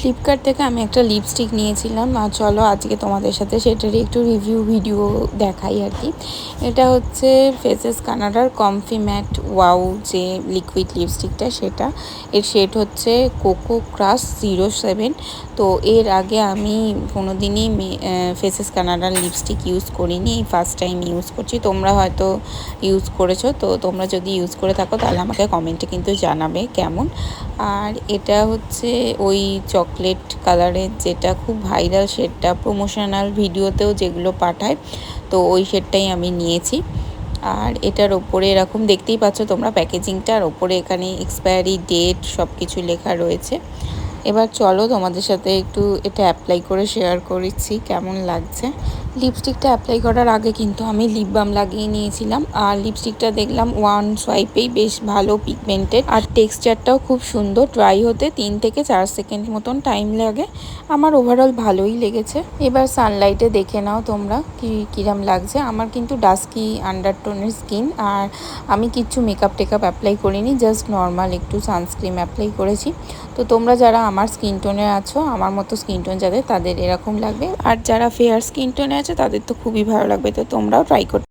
Flipkart থেকে আমি একটা লিপস্টিক নিয়েছিলাম, আর চলো আজকে তোমাদের সাথে সেটারই একটু রিভিউ ভিডিও দেখাই আর কি। এটা হচ্ছে ফেসেস কানাডার কমফি ম্যাট ওয়াও যে লিকুইড লিপস্টিকটা, সেটা এর শেড হচ্ছে কোকো ক্রাশ 07। তো এর আগে আমি কোনো দিনই ফেসেস কানাডার লিপস্টিক ইউজ করিনি, এই ফার্স্ট টাইম ইউজ করছি। তোমরা হয়তো ইউজ করেছো, তো তোমরা যদি ইউজ করে থাকো তাহলে আমাকে কমেন্টে কিন্তু জানাবে কেমন। আর এটা হচ্ছে ওই চকলেট কালারের, যেটা খুব ভাইরাল শেডটা, প্রমোশনাল ভিডিওতেও যেগুলো পাঠায়, তো ওই শেডটাই আমি নিয়েছি। আর এটার ওপরে এরকম দেখতেই পাচ্ছ তোমরা প্যাকেজিংটার ওপরে এখানে এক্সপায়ারি ডেট সব কিছু লেখা রয়েছে। এবার চলো তোমাদের সাথে একটু এটা অ্যাপ্লাই করে শেয়ার করেছি কেমন লাগছে। লিপস্টিকটা অ্যাপ্লাই করার আগে কিন্তু আমি লিপ বাম লাগিয়ে নিয়েছিলাম, আর লিপস্টিকটা দেখলাম ওয়ান সোয়াইপেই বেশ ভালো পিগমেন্টেড, আর টেক্সচারটাও খুব সুন্দর। ড্রাই হতে 3 থেকে 4 সেকেন্ড মতন টাইম লাগে, আমার ওভারঅল ভালোই লেগেছে। এবার সানলাইটে দেখে নাও তোমরা কিরম লাগছে। আমার কিন্তু ডাস্কি আন্ডারটোনের স্কিন, আর আমি কিচ্ছু মেকআপ টেকআপ অ্যাপ্লাই করিনি, জাস্ট নর্মাল একটু সানস্ক্রিন অ্যাপ্লাই করেছি। তো তোমরা যারা আমার স্কিন টোনে আছো, আমার মতো স্কিন টোন যাদের, তাদের এরকম লাগবে, আর যারা ফেয়ার স্কিন টোনে আছে তাদের তো খুবই ভালো লাগবে। তো তোমরাও ট্রাই করতে